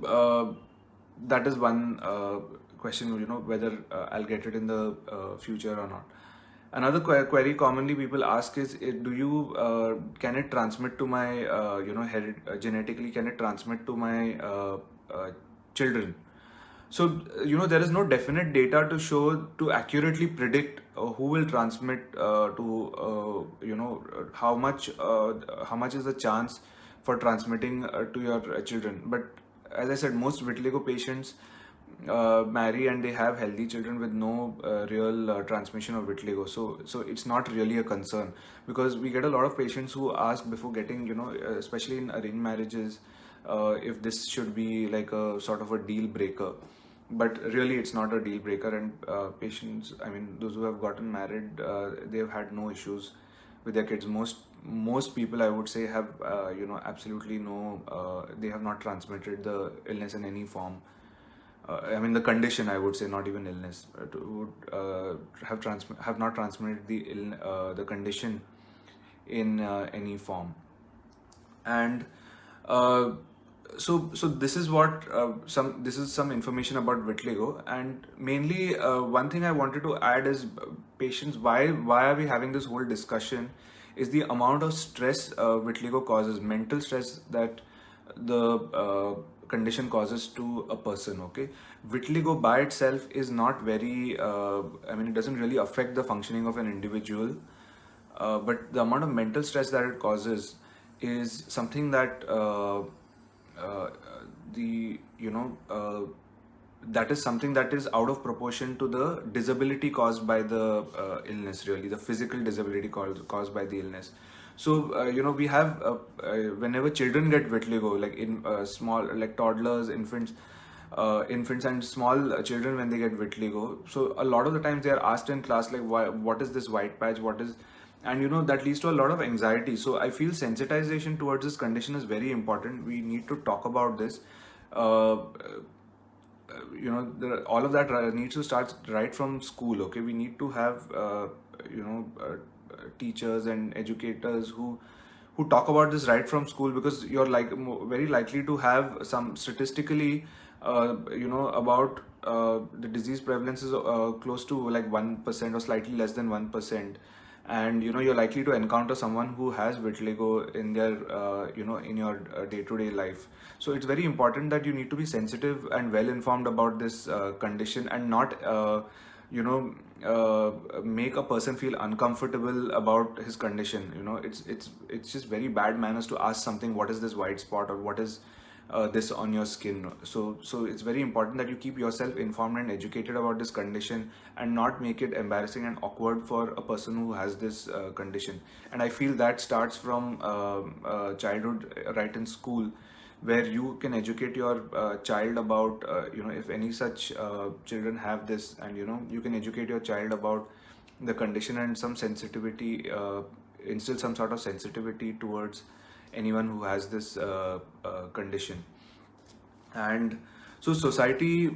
uh, that is one question, whether I'll get it in the future or not. Another query commonly people ask is, do you can it transmit to my genetically, can it transmit to my uh, children? So there is no definite data to show to accurately predict who will transmit to how much is the chance for transmitting to your children. But as I said, most vitiligo patients marry and they have healthy children with no real transmission of vitiligo. So it's not really a concern, because we get a lot of patients who ask before getting, especially in arranged marriages, if this should be like a sort of a deal breaker. But really it's not a deal breaker, and patients, I mean, those who have gotten married, they've had no issues with their kids. Most people, I would say, have absolutely no, they have not transmitted the illness in any form. I mean, the condition, I would say, not even illness, would have not transmitted the condition in any form. And uh, so this is what this is some information about vitiligo. And mainly one thing I wanted to add is, patients, why are we having this whole discussion, is the amount of stress vitiligo causes, mental stress that the condition causes to a person. Okay, vitiligo by itself is not very I mean, it doesn't really affect the functioning of an individual, but the amount of mental stress that it causes is something that uh, the you know that is something that is out of proportion to the disability caused by the illness, really the physical disability caused by the illness. So we have whenever children get vitiligo, like in small, like toddlers, infants and small children, when they get vitiligo, so a lot of the times they are asked in class, like, why, what is this white patch, what is, and that leads to a lot of anxiety. So I feel sensitization towards this condition is very important. We need to talk about this. All of that needs to start right from school. Okay, we need to have teachers and educators who talk about this right from school, because you're like very likely to have some statistically about the disease prevalence is close to like 1% or slightly less than 1%. And you're likely to encounter someone who has vitiligo in their in your day-to-day life. So it's very important that you need to be sensitive and well informed about this condition, and not make a person feel uncomfortable about his condition. It's just very bad manners to ask something, what is this white spot, or what is this on your skin. So it's very important that you keep yourself informed and educated about this condition, and not make it embarrassing and awkward for a person who has this condition. And I feel that starts from childhood, right in school, where you can educate your child about if any such children have this, and you can educate your child about the condition, and some sensitivity, instill some sort of sensitivity towards anyone who has this condition. And so society,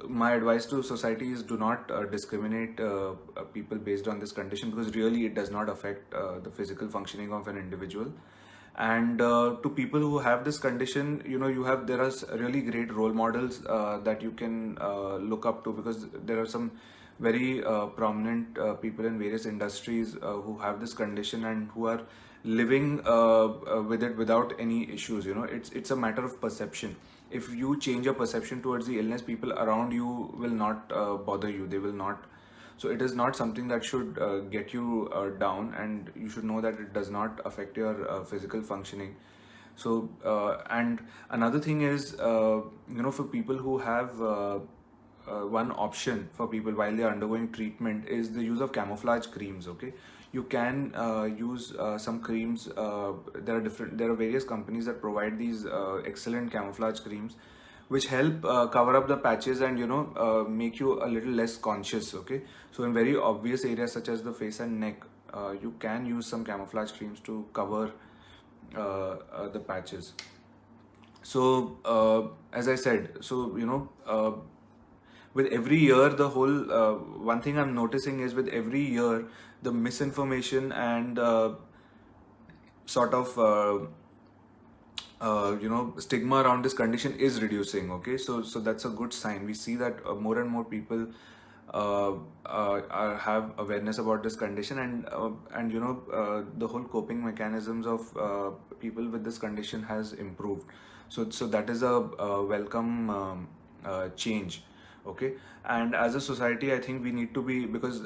my advice to society is, do not discriminate people based on this condition, because really it does not affect the physical functioning of an individual. And to people who have this condition, there are really great role models that you can look up to, because there are some very prominent people in various industries who have this condition, and who are living with it without any issues. It's a matter of perception. If you change your perception towards the illness, people around you will not bother you, they will not. So it is not something that should get you down, and you should know that it does not affect your physical functioning. So and another thing is, for people who have one option for people while they are undergoing treatment is the use of camouflage creams. Okay, you can use some creams. There are various companies that provide these excellent camouflage creams, which help cover up the patches, and make you a little less conscious. Okay, so in very obvious areas such as the face and neck, you can use some camouflage creams to cover the patches. So as I said, so with every year, the whole one thing I'm noticing is, with every year, the misinformation and sort of stigma around this condition is reducing. Okay, so that's a good sign. We see that more and more people have awareness about this condition, and the whole coping mechanisms of people with this condition has improved. So that is a welcome change. Okay, and as a society, I think we need to be, because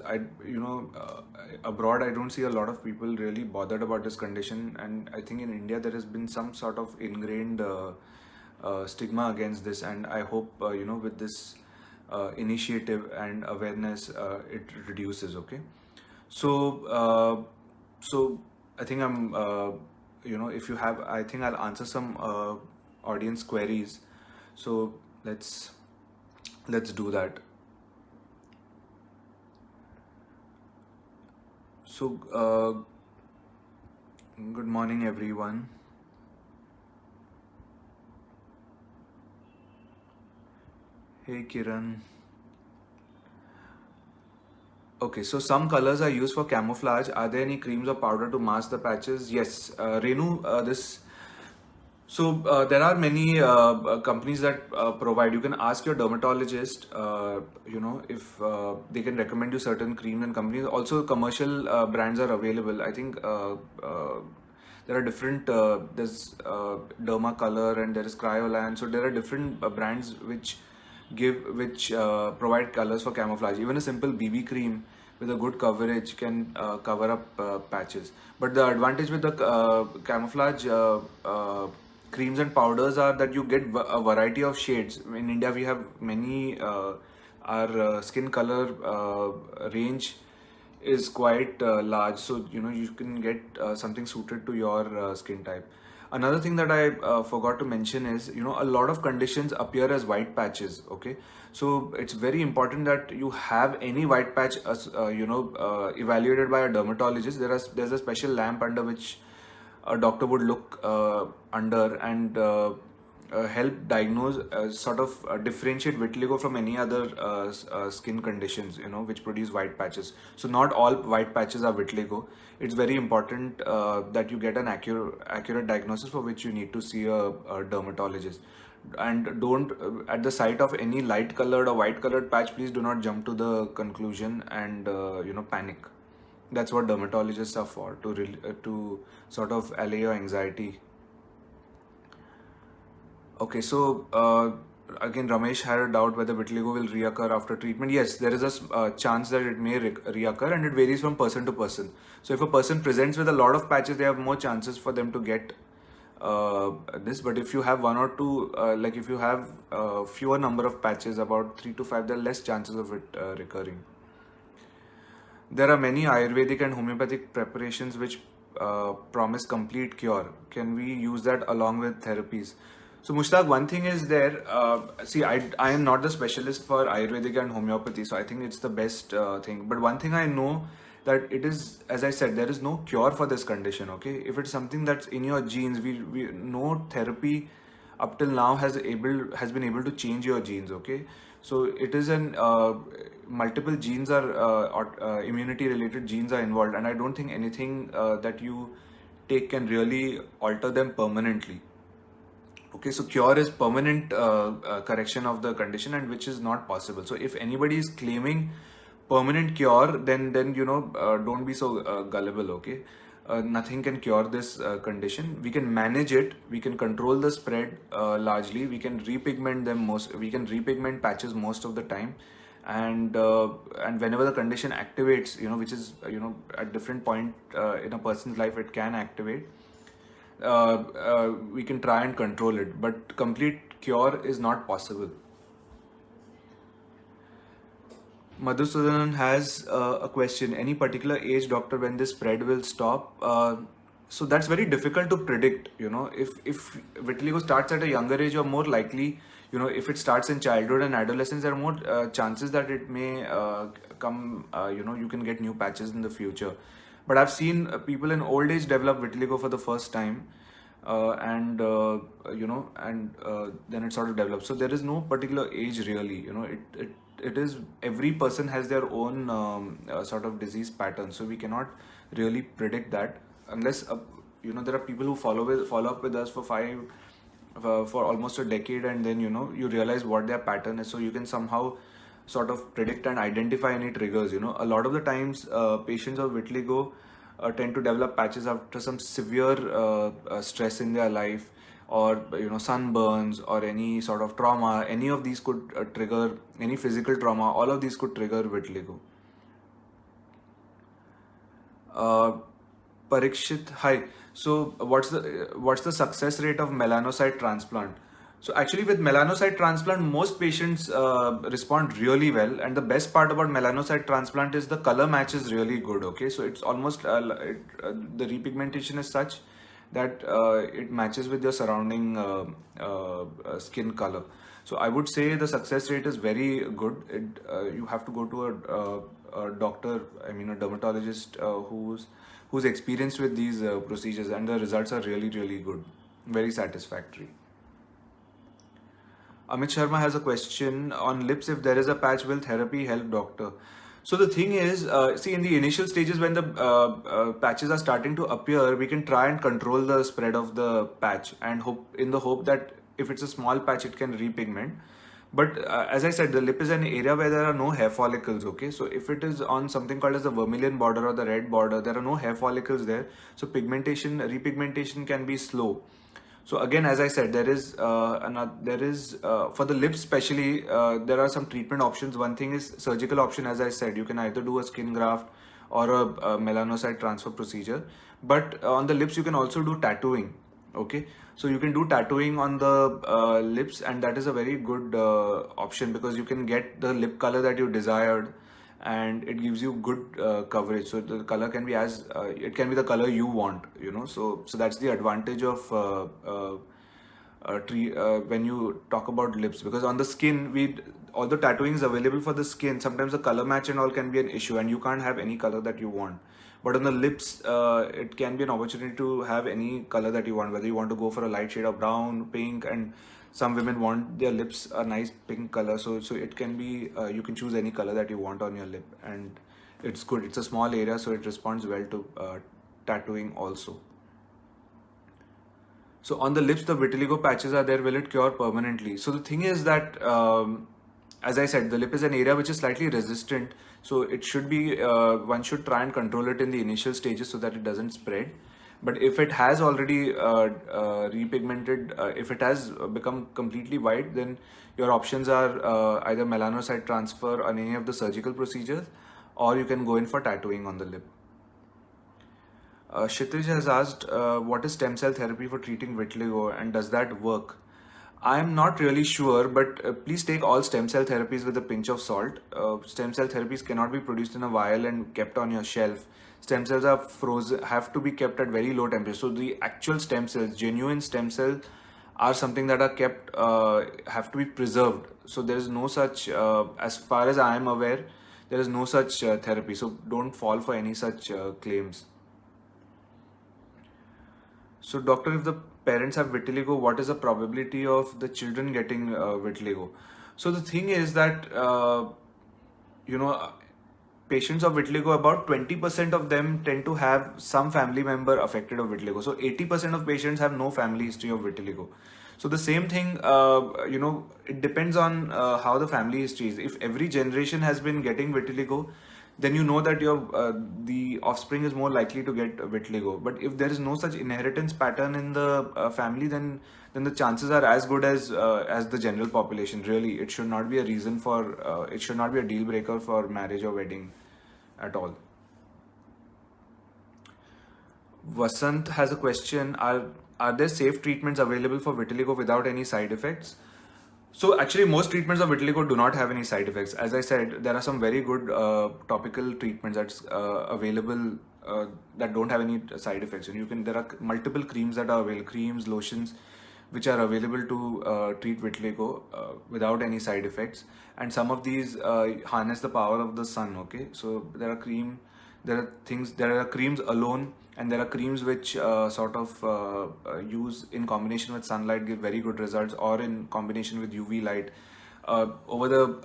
abroad I don't see a lot of people really bothered about this condition, and I think in India there has been some sort of ingrained stigma against this, and I hope with this initiative and awareness, it reduces. Okay, so so I think if you have, I think I'll answer some audience queries. So let's do that. So good morning, everyone. Hey, Kiran. Okay, so some colors are used for camouflage. Are there any creams or powder to mask the patches? Yes, Renu, this. So there are many companies that provide. You can ask your dermatologist, if they can recommend you certain creams and companies. Also, commercial brands are available. I think there are different. There's Derma Color and there is Cryolan. So there are different brands which provide colors for camouflage. Even a simple BB cream with a good coverage can cover up patches. But the advantage with the camouflage creams and powders are that you get a variety of shades. In India, we have many. Our skin color range is quite large, so you can get something suited to your skin type. Another thing that I forgot to mention is, a lot of conditions appear as white patches. Okay, so it's very important that you have any white patch evaluated by a dermatologist. There's a special lamp under which a doctor would look under and help diagnose, differentiate vitiligo from any other skin conditions, which produce white patches. So not all white patches are vitiligo. It's very important that you get an accurate diagnosis, for which you need to see a dermatologist. And don't, at the sight of any light colored or white colored patch, please do not jump to the conclusion and panic. That's what dermatologists are for, to sort of allay your anxiety. Okay, so again, Ramesh had a doubt whether vitiligo will reoccur after treatment. Yes, there is a chance that it may reoccur, and it varies from person to person. So if a person presents with a lot of patches, they have more chances for them to get this. But if you have one or two, like if you have fewer number of patches, about 3 to 5, there are less chances of it recurring. There are many Ayurvedic and homeopathic preparations which promise complete cure. Can we use that along with therapies? So Mushtaq, one thing is there. See, I am not the specialist for Ayurvedic and homeopathy, so I think it's the best thing. But one thing I know, that it is, as I said, there is no cure for this condition. Okay, if it's something that's in your genes, we no therapy up till now has been able to change your genes. Okay, so it is an multiple genes are immunity related genes are involved, and I don't think anything that you take can really alter them permanently. Okay, so cure is permanent correction of the condition, and which is not possible. So if anybody is claiming permanent cure, then don't be so gullible. Okay, nothing can cure this condition. We can manage it. We can control the spread largely. We can repigment them most. We can repigment patches most of the time, and whenever the condition activates, which is at different point in a person's life, it can activate. We can try and control it, but complete cure is not possible. Madhusudanan has a question. Any particular age, doctor, when this spread will stop? So that's very difficult to predict. If vitiligo starts at a younger age, you're more likely. If it starts in childhood and adolescence, there are more chances that it may come. You can get new patches in the future. But I've seen people in old age develop vitiligo for the first time, and then it sort of develops. So there is no particular age really. It is, every person has their own sort of disease pattern. So we cannot really predict that, unless there are people who follow up with us for 5 for almost a decade, and then you realize what their pattern is, so you can somehow sort of predict and identify any triggers. A lot of the times patients of vitiligo tend to develop patches after some severe stress in their life, or sunburns, or any sort of trauma. Any of these could trigger any physical trauma. All of these could trigger vitiligo. uh, Parikshit, hi. So, what's the success rate of melanocyte transplant? So, actually, with melanocyte transplant, most patients respond really well, and the best part about melanocyte transplant is the color match is really good. Okay, so it's almost the repigmentation is such that it matches with your surrounding skin color. So I would say the success rate is very good. You have to go to a doctor, I mean a dermatologist who's experienced with these procedures, and the results are really, really good, very satisfactory. Amit Sharma has a question on lips. If there is a patch, will therapy help, doctor? So the thing is, see, in the initial stages when the patches are starting to appear, we can try and control the spread of the patch, and hope that if it's a small patch, it can repigment. But as I said, the lip is an area where there are no hair follicles. Okay, so if it is on something called as the vermilion border or the red border, there are no hair follicles there. So repigmentation can be slow. So again, as I said, there is for the lips especially, there are some treatment options. One thing is surgical option. As I said, you can either do a skin graft or a melanocyte transfer procedure. But on the lips, you can also do tattooing. Okay, so you can do tattooing on the lips, and that is a very good option, because you can get the lip color that you desired, and it gives you good coverage. So the color can be it can be the color you want. So that's the advantage of when you talk about lips, because on the skin, all the tattooing is available for the skin. Sometimes the color match and all can be an issue, and you can't have any color that you want. But on the lips, it can be an opportunity to have any color that you want, whether you want to go for a light shade of brown, pink, and some women want their lips a nice pink color. So it can be, you can choose any color that you want on your lip, and it's good. It's a small area, so it responds well to tattooing also. So on the lips, the vitiligo patches are there. Will it cure permanently? So the thing is that, as I said, the lip is an area which is slightly resistant. So it should be, one should try and control it in the initial stages so that it doesn't spread. But if it has already repigmented, if it has become completely white, then your options are either melanocyte transfer on any of the surgical procedures, or you can go in for tattooing on the lip. Kshitij has asked, what is stem cell therapy for treating vitiligo, and does that work? I am not really sure, but please take all stem cell therapies with a pinch of salt. Stem cell therapies cannot be produced in a vial and kept on your shelf. Stem cells are frozen, have to be kept at very low temperature. So the actual stem cells, genuine stem cells, are something that are kept, have to be preserved. So there is no such, as far as I am aware, there is no such therapy. So don't fall for any such claims. So, doctor, if the parents have vitiligo, what is the probability of the children getting vitiligo? So, the thing is that, you know, patients of vitiligo, about 20% of them tend to have some family member affected of vitiligo. So, 80% of patients have no family history of vitiligo. So, the same thing, it depends on how the family history is. If every generation has been getting vitiligo, then you know that the offspring is more likely to get vitiligo. But if there is no such inheritance pattern in the family, then the chances are as good as the general population. Really, it should not be a reason for it should not be a deal breaker for marriage or wedding at all. Vasant has a question: Are there safe treatments available for vitiligo without any side effects? So actually, most treatments of vitiligo do not have any side effects. As I said, there are some very good topical treatments that's available that don't have any side effects. And there are multiple creams that are available, creams, lotions, which are available to treat vitiligo without any side effects. And some of these harness the power of the sun. Okay, so there are creams alone, and there are creams which use in combination with sunlight, give very good results, or in combination with UV light over the